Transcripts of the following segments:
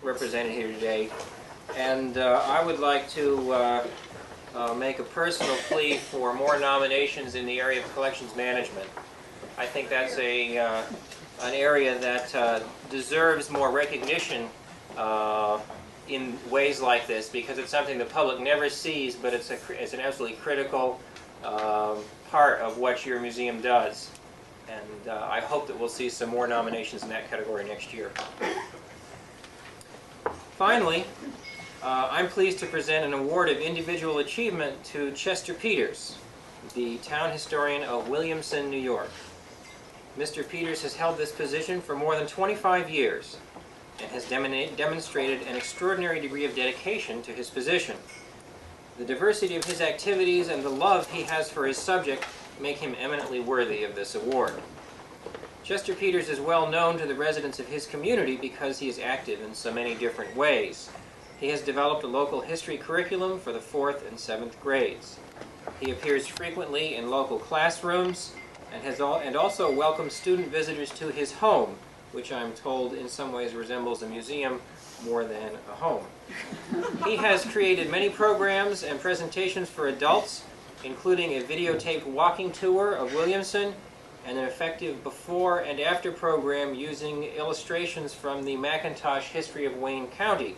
represented here today, and I would like to make a personal plea for more nominations in the area of collections management. I think that's an area that deserves more recognition in ways like this, because it's something the public never sees, but it's an absolutely critical part of what your museum does. And I hope that we'll see some more nominations in that category next year. Finally, I'm pleased to present an award of individual achievement to Chester Peters, the town historian of Williamson, New York. Mr. Peters has held this position for more than 25 years and has demonstrated an extraordinary degree of dedication to his position. The diversity of his activities and the love he has for his subject make him eminently worthy of this award. Chester Peters is well known to the residents of his community because he is active in so many different ways. He has developed a local history curriculum for the 4th and 7th grades. He appears frequently in local classrooms and also welcomes student visitors to his home, which I'm told in some ways resembles a museum more than a home. He has created many programs and presentations for adults, including a videotaped walking tour of Williamson and an effective before and after program using illustrations from the Macintosh history of Wayne County.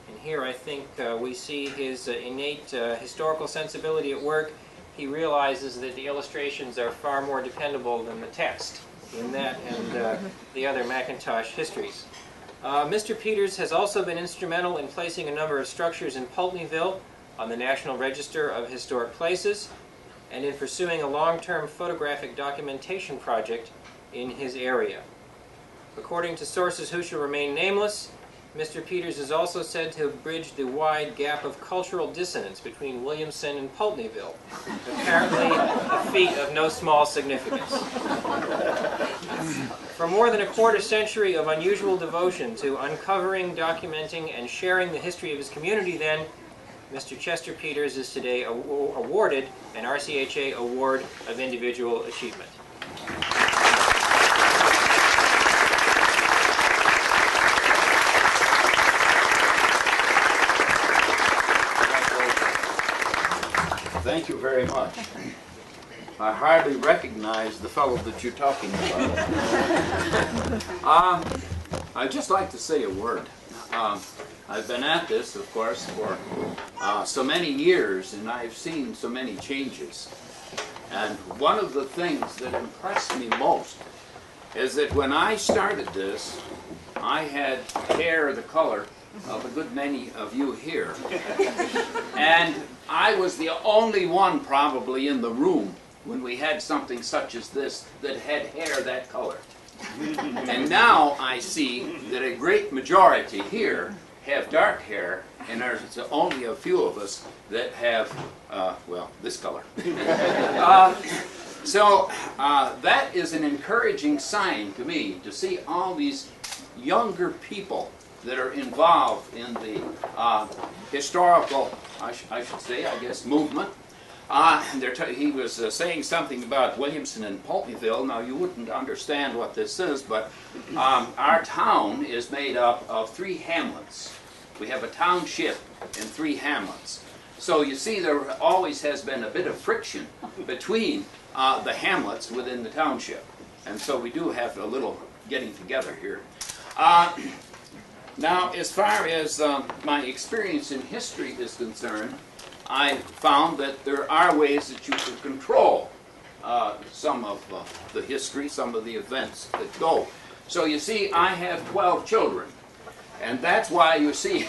And here I think we see his innate historical sensibility at work. He realizes that the illustrations are far more dependable than the text in that and the other Macintosh histories. Mr. Peters has also been instrumental in placing a number of structures in Pulteneyville on the National Register of Historic Places, and in pursuing a long-term photographic documentation project in his area. According to sources who shall remain nameless, Mr. Peters is also said to have bridged the wide gap of cultural dissonance between Williamson and Pulteneyville, apparently a feat of no small significance. For more than a quarter century of unusual devotion to uncovering, documenting, and sharing the history of his community, then, Mr. Chester Peters is today awarded an RCHA Award of Individual Achievement. Thank you very much. I hardly recognize the fellow that you're talking about. I'd just like to say a word. I've been at this, of course, for so many years, and I've seen so many changes. And one of the things that impressed me most is that when I started this, I had hair the color of a good many of you here. And I was the only one probably in the room when we had something such as this that had hair that color. And now I see that a great majority here have dark hair, and there's only a few of us that have, well, this color. So that is an encouraging sign to me, to see all these younger people that are involved in the historical, I should say, I guess, movement. He was saying something about Williamson and Pulteneyville. Now, you wouldn't understand what this is, but our town is made up of 3 hamlets. We have a township and 3 hamlets. So you see, there always has been a bit of friction between the hamlets within the township. And so we do have a little getting together here. Now, as far as my experience in history is concerned, I found that there are ways that you can control some of the history, some of the events that go. So you see, I have 12 children, and that's why you see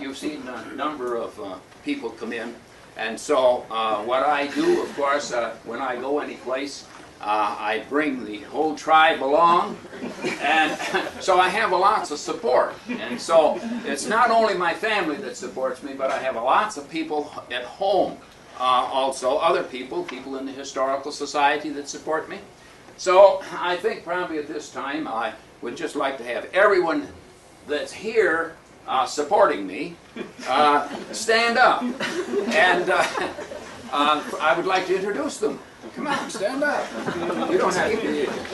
you've seen a number of people come in. And so what I do, of course, when I go any place, I bring the whole tribe along, and so I have lots of support. And so it's not only my family that supports me, but I have lots of people at home also, other people in the Historical Society that support me. So I think probably at this time I would just like to have everyone that's here supporting me stand up, and I would like to introduce them. Come on, stand up. You don't have to.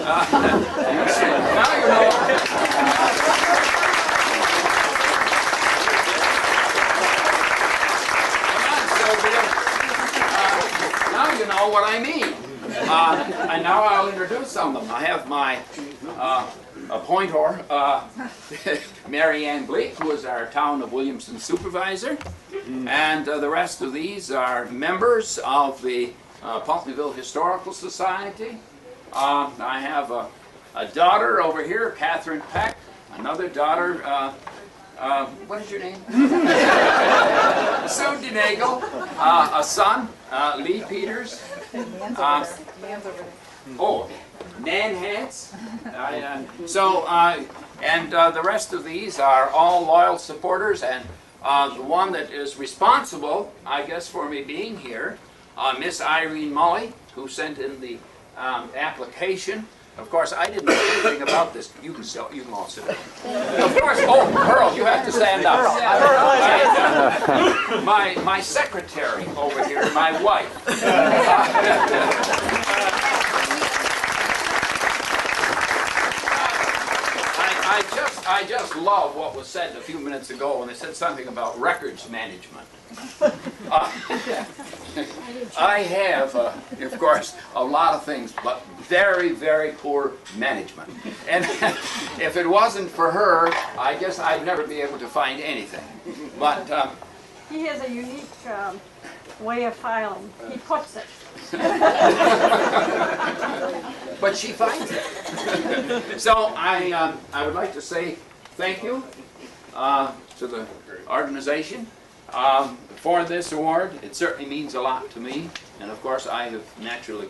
Now you know. know what I mean. And now I'll introduce some of them. I have my appointor, Mary Ann Bleak, who is our Town of Williamson supervisor. And the rest of these are members of the Pulteneyville Historical Society. I have a daughter over here, Catherine Peck. Another daughter, what is your name? Sue Denagle. A son, Lee Peters. Oh, Nan Hance. And the rest of these are all loyal supporters, and the one that is responsible, I guess, for me being here, Miss Irene Mully, who sent in the application. Of course, I didn't know anything about this. You can all sit down. Of course, oh, Pearl, you have to stand up. My secretary over here, my wife. I just love what was said a few minutes ago when they said something about records management. I have, of course, a lot of things, but very, very poor management. And if it wasn't for her, I guess I'd never be able to find anything. But he has a unique way of filing. He puts it. but she finds it. So I would like to say thank you to the organization for this award. It certainly means a lot to me, and of course I have naturally